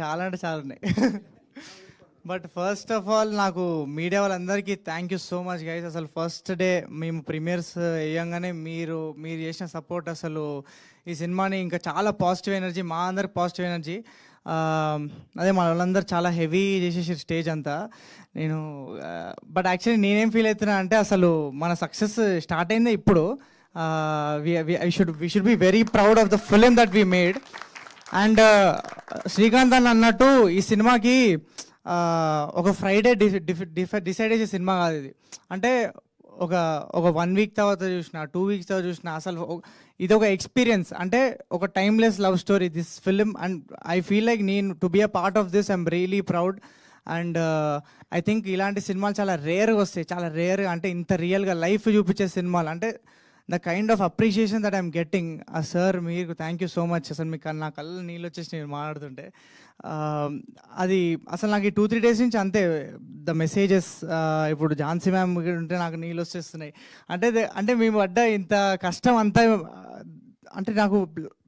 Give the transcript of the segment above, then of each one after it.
చాలా అంటే చాలా ఉన్నాయి. బట్ ఫస్ట్ ఆఫ్ ఆల్ నాకు మీడియా వాళ్ళందరికీ thank you so much guys. అసలు ఫస్ట్ డే మేము ప్రీమియర్స్ వేయంగానే మీరు చేసిన సపోర్ట్ అసలు ఈ సినిమాని ఇంకా చాలా పాజిటివ్ ఎనర్జీ, మా అందరికి పాజిటివ్ ఎనర్జీ. అదే మన వాళ్ళందరూ చాలా హెవీ చేసేసి స్టేజ్ అంతా. నేను బట్ యాక్చువల్లీ నేనేం ఫీల్ అవుతున్నా అంటే అసలు మన సక్సెస్ స్టార్ట్ అయిందే ఇప్పుడు. we should be very proud of the film that we made. And Srikanth అని అన్నట్టు ఈ సినిమాకి ఒక ఫ్రైడే డిసైడ్ చేసే సినిమా కాదు ఇది. అంటే ఒక 1 వీక్ తర్వాత చూసిన, 2 వీక్స్ తర్వాత చూసిన, అసలు ఇది ఒక ఎక్స్పీరియన్స్. అంటే ఒక timeless love story this film. And I feel like నేను to be a part of this I'm really proud. And I think ఇలాంటి సినిమాలు చాలా రేర్గా వస్తాయి, చాలా రేర్గా. అంటే ఇంత రియల్గా లైఫ్ చూపించే సినిమాలు, అంటే the kind of appreciation that I'm getting. Sir మీకు థ్యాంక్ యూ సో మచ్. అసలు మీకు నా కళ్ళ నీళ్ళు వచ్చేసి నేను మాట్లాడుతుంటే అది అసలు నాకు ఈ 2-3 డేస్ నుంచి అంతే ద మెసేజెస్. ఇప్పుడు ఝాన్సీ మ్యామ్ ఉంటే నాకు నీళ్ళు వచ్చేస్తున్నాయి. అంటే మేము పడ్డ ఇంత కష్టం అంతా, అంటే నాకు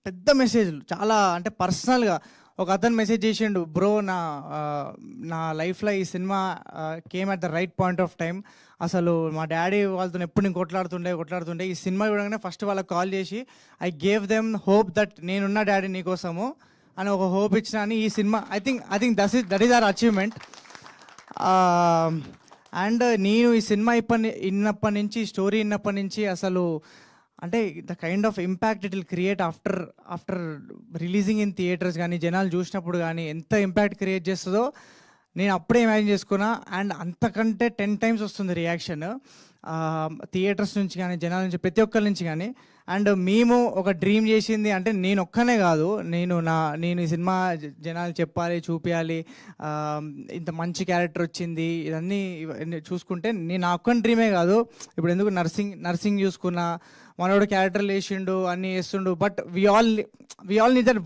పెద్ద మెసేజ్లు చాలా, అంటే పర్సనల్గా ఒక అతను మెసేజ్ చేసిండు, బ్రో నా లైఫ్లో ఈ cinema came at the right point of time. అసలు మా డాడీ వాళ్ళతో ఎప్పుడు నేను కొట్లాడుతుండే ఈ సినిమా చూడగానే ఫస్ట్ వాళ్ళకి కాల్ చేసి I gave them hope that నేనున్న డాడీ నీకోసము అని ఒక హోప్ ఇచ్చిన అని ఈ cinema. I think that is our achievement. And నేను ఈ సినిమా ఇన్నప్పటి నుంచి, స్టోరీ ఇన్నప్పటి నుంచి అసలు అంటే the kind of impact it will create after releasing in theatres కానీ, జనాలు చూసినప్పుడు కానీ ఎంత ఇంపాక్ట్ క్రియేట్ చేస్తుందో నేను అప్పుడే ఇమాజిన్ చేసుకున్నా. అండ్ అంతకంటే 10 times వస్తుంది రియాక్షన్ థియేటర్స్ నుంచి కానీ, జనాల నుంచి, ప్రతి ఒక్కరి నుంచి కానీ. అండ్ మేము ఒక డ్రీమ్ చేసింది అంటే నేను ఒక్కనే కాదు, నేను ఈ సినిమా జనాలు చెప్పాలి, చూపించాలి, ఇంత మంచి క్యారెక్టర్ వచ్చింది, ఇవన్నీ చూసుకుంటే నేను నా ఒక్కని డ్రీమే కాదు. ఇప్పుడు ఎందుకు నర్సింగ్ చూసుకున్నా, మనోడు క్యారెక్టర్లు వేసిండు, అన్నీ వేస్తుండు. But we all need that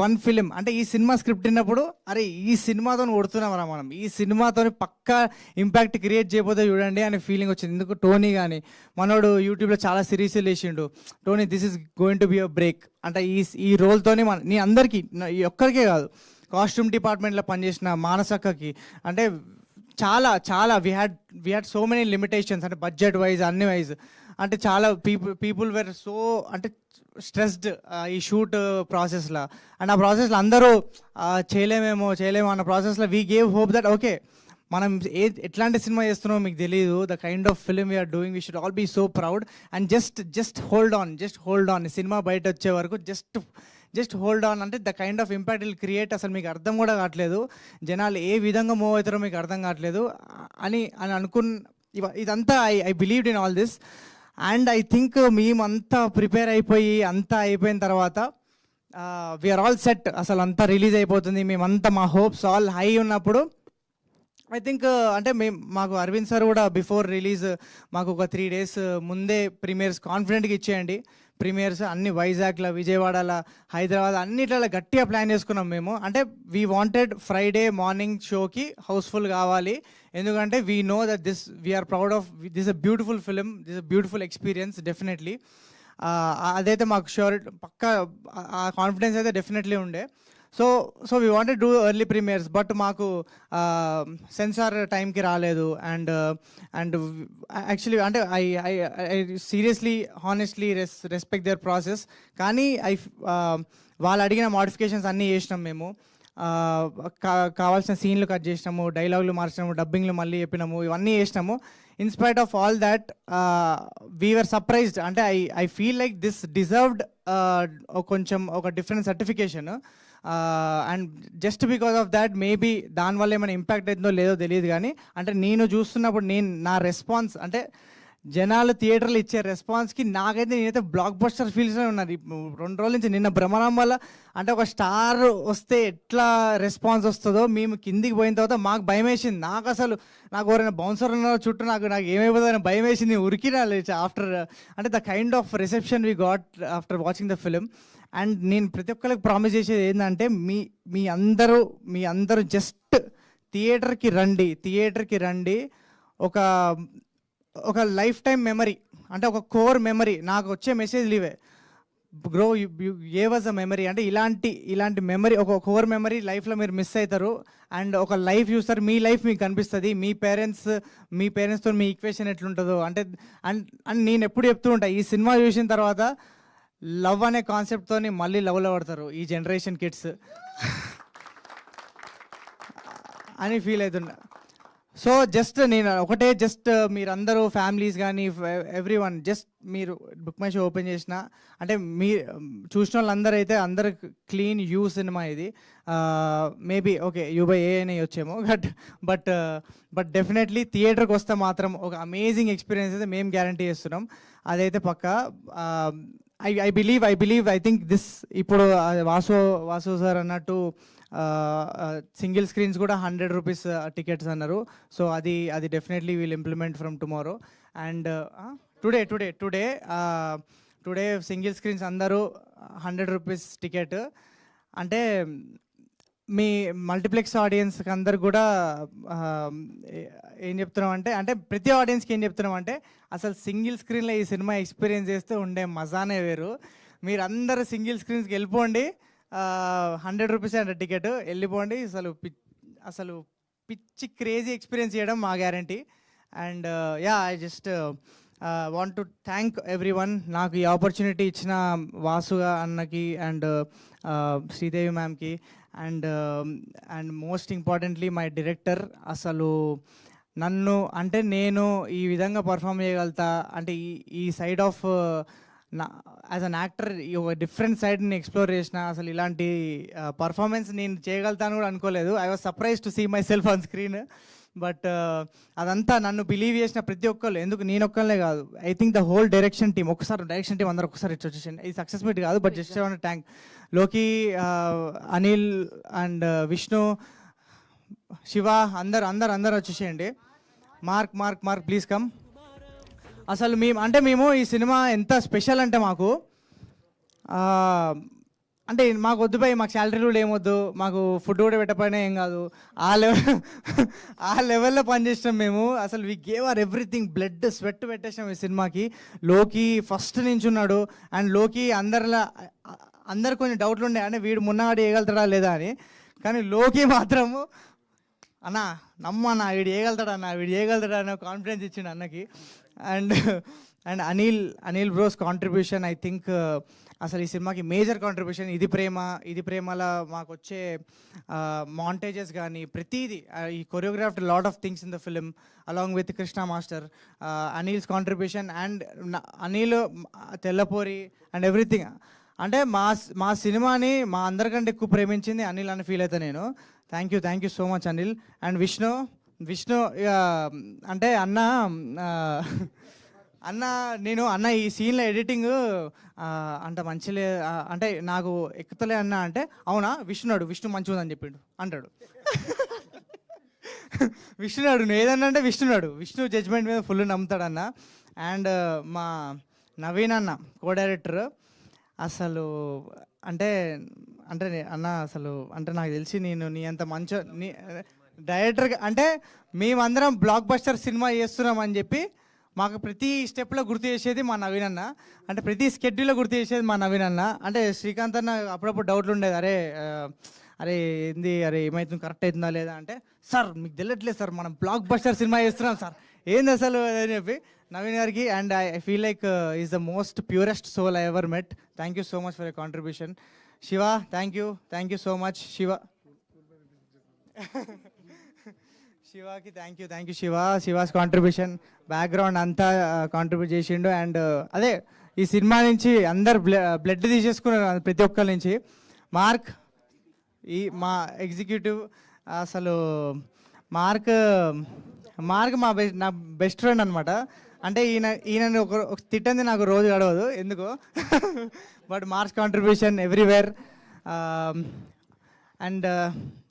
one film. అంటే ఈ సినిమా స్క్రిప్ట్ విన్నప్పుడు అరే ఈ సినిమాతో కొడుతున్నామరా మనం, ఈ సినిమాతో పక్కా ఇంపాక్ట్ క్రియేట్ చేయబోతే చూడండి అనే ఫీలింగ్ వచ్చింది. ఎందుకు టోనీ కానీ మనోడు యూట్యూబ్లో చాలా సిరీస్లు వేసిండు, Tony this is going to be a break. అంటే ఈ రోల్తోనే నీ అందరికీ, ఈ ఒక్కరికే కాదు, కాస్ట్యూమ్ డిపార్ట్మెంట్లో పనిచేసిన మానసక్కకి, అంటే చాలా we had so many limitations, అంటే బడ్జెట్ వైజ్, అన్ని వైజ్. అంటే చాలా పీపుల్ వేర్ సో అంటే స్ట్రెస్డ్ ఈ షూట్ ప్రాసెస్లో. అండ్ ఆ ప్రాసెస్లో అందరూ చేయలేమేమో అన్న ప్రాసెస్లో we gave hope that okay మనం ఎట్లాంటి సినిమా చేస్తున్నామో మీకు తెలియదు, the kind of film we are doing, we should all be so proud. And just hold on సినిమా బయట వచ్చే వరకు జస్ట్ హోల్డ్ ఆన్. అంటే the kind of impact will create అసలు మీకు అర్థం కూడా కావట్లేదు, జనాలు ఏ విధంగా మూవ్ అవుతారో మీకు అర్థం కావట్లేదు అని ఇదంతా I believed in all this. And I think మేమంతా ప్రిపేర్ అయిపోయి అంతా అయిపోయిన తర్వాత వీఆర్ ఆల్ సెట్, అసలు అంతా రిలీజ్ అయిపోతుంది, మేమంతా మా హోప్స్ ఆల్ హై ఉన్నప్పుడు ఐ థింక్ అంటే మాకు అరవింద్ సార్ కూడా బిఫోర్ రిలీజ్ మాకు ఒక 3 days ముందే ప్రీమియర్స్ కాన్ఫిడెంట్గా ఇచ్చేయండి. ప్రీమియర్స్ అన్ని వైజాగ్లో, విజయవాడలో, హైదరాబాద్ అన్నిట్లలో గట్టిగా ప్లాన్ చేసుకున్నాం మేము. అంటే వీ వాంటెడ్ ఫ్రైడే మార్నింగ్ షోకి హౌస్ఫుల్ కావాలి, ఎందుకంటే we know that we are proud of this a beautiful film, this a beautiful experience definitely. అదైతే మాకు పక్కా ఆ కాన్ఫిడెన్స్ అయితే డెఫినెట్లీ ఉండే. So we wanted do early premieres, but మాకు సెన్సార్ టైంకి రాలేదు. అండ్ యాక్చువల్లీ అంటే I seriously honestly respect their process. కానీ వాళ్ళు అడిగిన మోడిఫికేషన్స్ అన్నీ చేసినాం మేము. కావాల్సిన సీన్లు కట్ చేసినాము, డైలాగులు మార్చినాము, డబ్బింగ్లు మళ్ళీ చెప్పినాము, ఇవన్నీ చేసినాము. In spite of all that we were surprised. అంటే I feel like this deserved కొంచెం ఒక different certification. And just because of that maybe దానివల్ల ఏమైనా ఇంపాక్ట్ అవుతుందో లేదో తెలియదు, కానీ అంటే నేను చూస్తున్నప్పుడు నా రెస్పాన్స్, అంటే జనాలు థియేటర్లు ఇచ్చే రెస్పాన్స్కి నేనైతే బ్లాక్ బస్టర్ ఫీల్స్లో ఉన్నది 2 రోజుల నుంచి. నిన్న భ్రమణం వల్ల అంటే ఒక స్టార్ వస్తే ఎట్లా రెస్పాన్స్ వస్తుందో మేము కిందికి పోయిన తర్వాత మాకు భయం వేసింది. నాకు ఎవరైనా బౌన్సర్ ఉన్న చుట్టూ నాకు ఏమైపోతుందని భయం వేసింది, ఉరికినా ఆఫ్టర్ అంటే the kind of reception we got after watching the film. And నేను ప్రతి ఒక్కరికి ప్రామిస్ చేసేది ఏంటంటే మీ అందరూ జస్ట్ థియేటర్కి రండి. ఒక లైఫ్ టైం మెమరీ, అంటే ఒక కోర్ మెమరీ. నాకు వచ్చే మెసేజ్లు ఇవే, grow you gave us a memory. అంటే ఇలాంటి మెమరీ, ఒక కోర్ మెమరీ లైఫ్లో మీరు మిస్ అవుతారు. అండ్ ఒక లైఫ్ చూస్తారు, మీ లైఫ్ మీకు కనిపిస్తుంది, మీ పేరెంట్స్తో మీ ఈక్వేషన్ ఎట్లుంటుందో. అంటే అండ్ అండ్ నేను ఎప్పుడు చెప్తూ ఉంటా, ఈ సినిమా చూసిన తర్వాత లవ్ అనే కాన్సెప్ట్తోని మళ్ళీ లవ్లో పడతారు ఈ జనరేషన్ కిడ్స్ అని ఫీల్ అవుతున్నా. సో జస్ట్ నేను ఒకటే, జస్ట్ మీరందరూ ఫ్యామిలీస్ కానీ ఎవ్రీ వన్, జస్ట్ మీరు బుక్ మై షో ఓపెన్ చేసిన అంటే మీ చూసిన వాళ్ళందరూ అయితే అందరు క్లీన్ యూ సినిమా ఇది. మేబీ ఓకే యూ/ఏ అని వచ్చేమో, బట్ డెఫినెట్లీ థియేటర్కి వస్తే మాత్రం ఒక అమేజింగ్ ఎక్స్పీరియన్స్ అయితే మేము గ్యారంటీ చేస్తున్నాం. అదైతే పక్కా. I believe I think this ఇప్పుడు వాసు సార్ అన్నట్టు సింగిల్ స్క్రీన్స్ కూడా 100 రూపీస్ టికెట్స్ అన్నారు. సో అది definitely will implement from tomorrow. And today single screens అందరూ 100 రూపీస్ టికెట్. అంటే మీ మల్టీప్లెక్స్ ఆడియన్స్కి అందరు కూడా ఏం చెప్తున్నాం అంటే ప్రతి ఆడియన్స్కి ఏం చెప్తున్నాం అంటే, అసలు సింగిల్ స్క్రీన్లో ఈ సినిమా ఎక్స్పీరియన్స్ చేస్తే ఉండే మజానే వేరు. మీరు అందరు సింగిల్ స్క్రీన్స్కి వెళ్ళిపోండి, 100 రూపీస్ అంటే టికెట్, వెళ్ళిపోండి. అసలు పిచ్చి క్రేజీ ఎక్స్పీరియన్స్ చేయడం మా guarantee. And I just want to thank every one, నాకు ఈ ఆపర్చునిటీ ఇచ్చిన వాసుగా అన్నకి అండ్ శ్రీదేవి మ్యామ్కి and most importantly my director. అసలు నన్ను అంటే నేను ఈ విధంగా పర్ఫామ్ చేయగలుగుతా అంటే ఈ side of as an actor ఒక డిఫరెంట్ సైడ్ని ఎక్స్ప్లోర్ చేసిన, అసలు ఇలాంటి పర్ఫార్మెన్స్ నేను చేయగలుగుతాను కూడా అనుకోలేదు. I was surprise to see myself on screen. But అదంతా నన్ను బిలీవ్ చేసిన ప్రతి ఒక్కళ్ళు, ఎందుకు నేను ఒక్కళ్ళే కాదు, I think the whole direction team అందరూ ఒకసారి వచ్చేసింది. ఇది సక్సెస్ మీట్ కాదు, బట్ జస్ట్ థ్యాంక్ లోకి, అనిల్ అండ్ విష్ణు, శివ, అందరు వచ్చేసేయండి. Mark please come. అసలు మేము ఈ సినిమా ఎంత స్పెషల్ అంటే మాకు అంటే మాకు వద్దు భయ్, మాకు శాలరీ కూడా ఏమొద్దు, మాకు ఫుడ్ కూడా పెట్టకపోయినా ఏం కాదు, ఆ లెవెల్లో పనిచేసినాం మేము. అసలు we gave our everything, blood sweat పెట్టేసాం ఈ సినిమాకి. లోకి ఫస్ట్ నుంచి ఉన్నాడు. అండ్ లోకి అందరు కొన్ని డౌట్లు ఉండే, అంటే వీడు మున్నగాడు వేయగలుగుతాడా లేదా అని. కానీ లోకి మాత్రము అన్న నమ్మన్నా వీడు వేయగలుగుతాడా అన్న కాన్ఫిడెన్స్ ఇచ్చిండు అన్నకి. And Anil bros contribution, I think అసలు ఈ సినిమాకి మేజర్ కాంట్రిబ్యూషన్. ఇది ప్రేమలా మాకు వచ్చే మాంటేజెస్ కానీ ప్రతిదీ, ఈ choreographed lot of things in the film along with Krishna master, Anil's contribution and Anil Tellapori and everything. అంటే మా సినిమాని మా అందరికంటే ఎక్కువ ప్రేమించింది అనిల్ అని ఫీల్ అవుతా నేను. Thank you so much Anil. And Vishnu అంటే అన్న ఈ సీన్లో ఎడిటింగ్ అంత మంచిలే అంటే నాకు ఎక్కుతలే అన్న అంటే, అవునా విష్ణు మంచిగా ఉందని చెప్పిండు అంటాడు. విష్ణునాడు ఏదన్నా అంటే విష్ణు జడ్జ్మెంట్ మీద ఫుల్ నమ్ముతాడన్న. అండ్ మా నవీన్ అన్న కో డైరెక్టర్, అసలు అంటే అన్న అసలు అంటే నాకు తెలిసి నీ అంత నీ డైరెక్టర్ అంటే మేమందరం బ్లాక్ బస్టర్ సినిమా చేస్తున్నాం అని చెప్పి మాకు ప్రతి స్టెప్లో గుర్తు చేసేది మా నవీన్ అన్న. అంటే ప్రతి స్కెడ్యూల్లో గుర్తు చేసేది మా నవీన్ అన్న. అంటే శ్రీకాంత్ అన్న అప్పుడప్పుడు డౌట్లు ఉండేది, అరే ఏమవుతుంది, కరెక్ట్ అవుతుందా లేదా అంటే, సార్ మీకు తెలియట్లేదు సార్, మనం బ్లాక్ బస్టర్ సినిమా చేస్తున్నాం సార్, ఏంది అసలు అని చెప్పి నవీన్ గారికి. And I feel like is the most purest soul I ever met. Thank you so much for your contribution. Shiva, thank you so much. శివాకి thank you Shiva's contribution, background అంతా కాంట్రిబ్యూట్ చేసిండు. అండ్ అదే ఈ సినిమా నుంచి అందరు బ్లడ్ తీసేసుకున్నారు ప్రతి ఒక్కరి నుంచి. మార్క్ మా ఎగ్జిక్యూటివ్, అసలు మార్క్ నా బెస్ట్ ఫ్రెండ్ అనమాట. అంటే ఈయన ఒక తిట్టంది నాకు రోజు గడవదు ఎందుకో. But Mark's contribution everywhere. And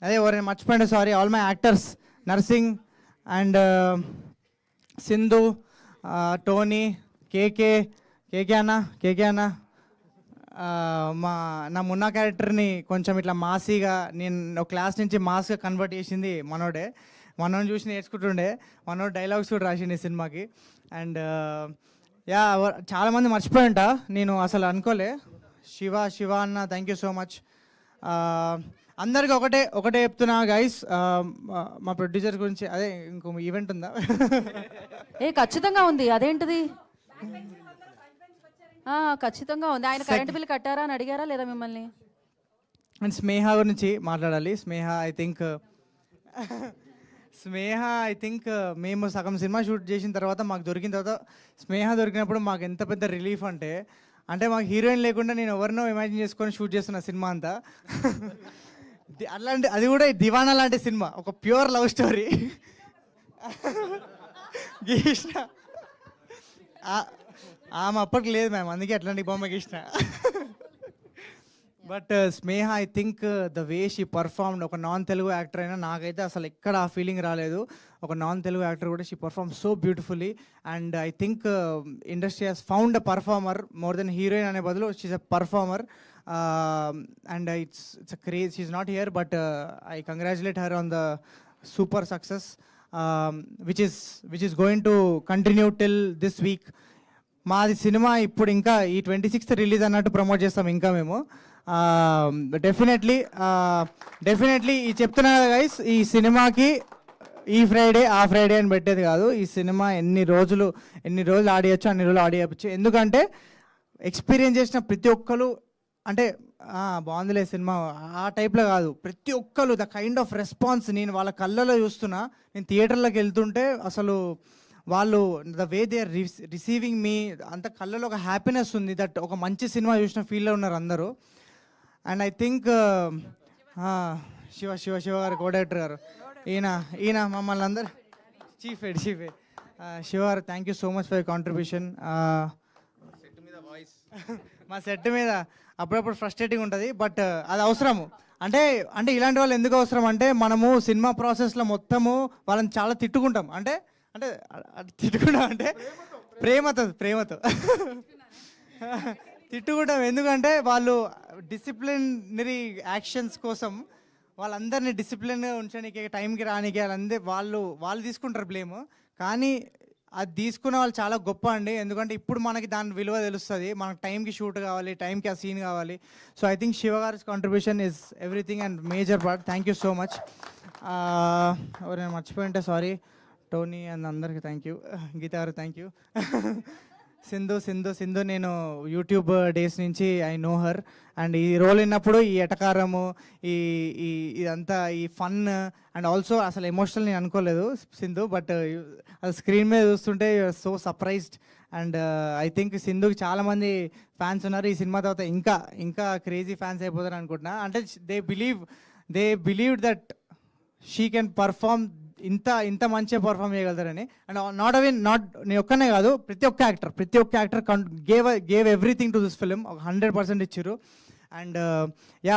అదే ఎవరైనా మర్చిపోయింది sorry, all my actors, Narsing and Sindhu, Tony, KK అన్న నా మున్నా క్యారెక్టర్ని కొంచెం ఇట్లా మాసీగా, నేను ఒక క్లాస్ నుంచి మాస్గా కన్వర్ట్ చేసింది మనోడిని చూసి నేర్చుకుంటుండే. మనోడు డైలాగ్స్ కూడా రాసిండు ఈ సినిమాకి. అండ్ చాలామంది మర్చిపోయింట, నేను అసలు అనుకోలే. శివ అన్న థ్యాంక్ యూ సో మచ్. అందరికి ఒకటే చెప్తున్నా గైస్, మా ప్రొడ్యూసర్ గురించి అదే ఇంకో ఈవెంట్ ఉందా? ఖచ్చితంగా ఉంది. అదేంటిది? ఖచ్చితంగా ఉంది. ఆయన కరెంట్ బిల్ కట్టారా అని అడిగారా లేదా మిమ్మల్ని? అండ్ స్నేహ గురించి మాట్లాడాలి. స్నేహ ఐ థింక్ మేము సగం సినిమా షూట్ చేసిన తర్వాత మాకు దొరికిన తర్వాత స్నేహ దొరికినప్పుడు మాకు ఎంత పెద్ద రిలీఫ్ అంటే మాకు హీరోయిన్ లేకుండా నేను ఎవరినో ఇమాజిన్ చేసుకొని షూట్ చేస్తున్న సినిమా అంతా. అట్లాంటి అది కూడా దివానా లాంటి సినిమా, ఒక ప్యూర్ లవ్ స్టోరీ. గీష్ణ ఆమె అప్పటికి లేదు మ్యామ్, అందుకే అట్లాంటి బొమ్మ గీష్ణ. But Sneha I think the way she performed, ఒక నాన్ తెలుగు యాక్టర్ అయినా నాకైతే అసలు ఎక్కడ ఆ ఫీలింగ్ రాలేదు. ఒక నాన్ తెలుగు యాక్టర్ కూడా she perform so beautifully. And I think industry has found a performer more than heroine అనే బదులు she's a performer. And it's a craze. She's not here, but I congratulate her on the super success, which is going to continue till this week. మాది cinema ఇప్పుడు ఇంకా ఈ 26th release అన్నట్టు promote చేస్తాం ఇంకా మేము. డెఫినెట్లీ ఈ చెప్తున్నా కదా గైస్, ఈ సినిమాకి ఈ ఫ్రైడే ఆ ఫ్రైడే అని పెట్టేది కాదు. ఈ సినిమా ఎన్ని రోజులు ఆడియచ్చు అన్ని రోజులు ఆడియచ్చు. ఎందుకంటే ఎక్స్పీరియన్స్ చేసిన ప్రతి ఒక్కరు అంటే బాగుందిలే సినిమా ఆ టైప్లో కాదు, ప్రతి ఒక్కరు ద కైండ్ ఆఫ్ రెస్పాన్స్ నేను వాళ్ళ కళ్ళలో చూస్తున్నా. నేను థియేటర్లోకి వెళ్తుంటే అసలు వాళ్ళు the way they are receiving me, అంత కళ్ళలో ఒక హ్యాపీనెస్ ఉంది, దట్ ఒక మంచి సినిమా చూసిన ఫీల్లో ఉన్నారు అందరూ. అండ్ ఐ థింక్ శివ గారు కో డైరెక్టర్ గారు, ఈయన మమ్మల్ని అందరు చీఫ్ హెడ్ శివ గారు thank you so much for contribution. మా సెట్ మీద అప్పుడప్పుడు ఫ్రస్ట్రేటింగ్ ఉంటుంది, బట్ అది అవసరము. అంటే ఇలాంటి వాళ్ళు ఎందుకు అవసరం అంటే మనము సినిమా ప్రాసెస్లో మొత్తము వాళ్ళని చాలా తిట్టుకుంటాం. అంటే తిట్టుకుంటాం అంటే ప్రేమతో తిట్టుకుంటాం. ఎందుకంటే వాళ్ళు డిసిప్లినరీ యాక్షన్స్ కోసం వాళ్ళందరినీ డిసిప్లిన్గా ఉంచడానికి, టైంకి రానికి వాళ్ళు తీసుకుంటారు బ్లేమ్. కానీ అది తీసుకున్న వాళ్ళు చాలా గొప్ప అండి. ఎందుకంటే ఇప్పుడు మనకి దాని విలువ తెలుస్తుంది, మనకు టైంకి షూట్ కావాలి, టైంకి ఆ సీన్ కావాలి. సో ఐ థింక్ శివ గారి contribution is everything and major part. Thank you so much. ఎవరైనా మర్చిపోయింటే సారీ. టోనీ అండ్ అందరికీ thank you. Geetha garu thank you. Sindhu నేను యూట్యూబ్ డేస్ నుంచి ఐ నో హర్. అండ్ ఈ రోల్ విన్నప్పుడు ఈ ఎటకారము ఇదంతా ఈ ఫన్ అండ్ ఆల్సో అసలు ఎమోషనల్ నేను అనుకోలేదు సింధు, బట్ అది స్క్రీన్ మీద చూస్తుంటే so surprised. And I think సింధుకి చాలామంది ఫ్యాన్స్ ఉన్నారు. ఈ సినిమా తర్వాత ఇంకా క్రేజీ ఫ్యాన్స్ అయిపోతారు అనుకుంటున్నా. అంటే they believe that she can perform, ఇంత మంచిగా పర్ఫామ్ చేయగలుగుతారని. అండ్ నాట్ నేను ఒక్కనే కాదు, ప్రతి ఒక్క actor gave everything to this film. 100% ఇచ్చారు. అండ్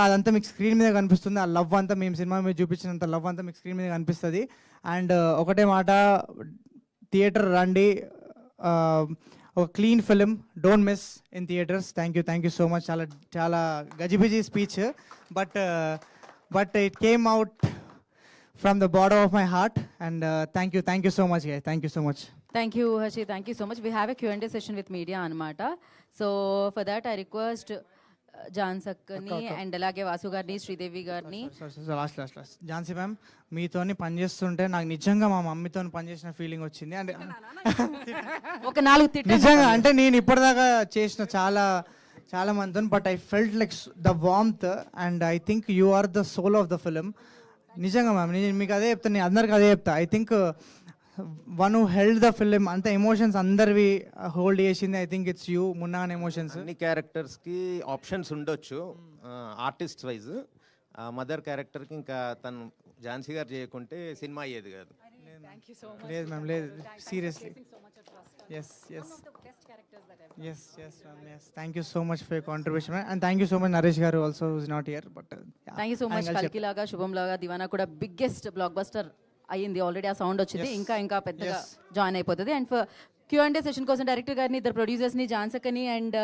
అదంతా మీకు స్క్రీన్ మీద కనిపిస్తుంది. ఆ లవ్ అంతా మేము సినిమా మీద చూపించినంత లవ్ అంతా మీకు స్క్రీన్ మీద కనిపిస్తుంది. అండ్ ఒకటే మాట, థియేటర్ రండి, ఒక clean film, don't miss in theatres. Thank you so much. చాలా గజిబిజి speech, but it came out from the bottom of my heart, and thank you so much guys, thank you so much. Thank you Harshi, thank you so much. We have a Q&A session with media anamata, so for that I request Jhan Sakkani and alage Vasu garni, Sridevi garni. Last Jhansi ma'am, మీతోని పని చేస్తుంటే నాకు నిజంగా మా మమ్మీతోని పని చేసిన feeling వచ్చింది. అంటే ఒక 4 తిట్టు నిజంగా, అంటే నేను ఇప్పటిదాకా చేసిన చాలా మందితో, but I felt like the warmth and I think you are the soul of the film. నిజంగా మ్యామ్, నేను మీకు అదే చెప్తాను, నేను అందరికి అదే చెప్తా. I think one who held the film, అంత ఎమోషన్స్ అందరివి హోల్డ్ చేసింది ఐ థింక్ ఇట్స్ యూ. మున్నాన్ ఎమోషన్స్. అన్ని క్యారెక్టర్స్కి ఆప్షన్స్ ఉండొచ్చు ఆర్టిస్ట్ వైజ్. మదర్ క్యారెక్టర్కి ఇంకా తను ఝాన్సీ గారు చేయకుంటే సినిమా అయ్యేది కాదు. లేదు మ్యామ్, లేదు, seriously. Yes ma'am, yes. Thank you so much for your contribution, and thank you so much Naresh garu also, who is not here, but thank you so much. Kalki laga Shubham laga Divana kuda biggest blockbuster అయ్యింది already. ఆ sound వచ్చింది, ఇంకా పెద్దగా join అయిపోతుంది. And for Q&A session కోసం director గారిని, ఇద్దరు ప్రొడ్యూసర్స్ని, ఝాన్ సక్కని అండ్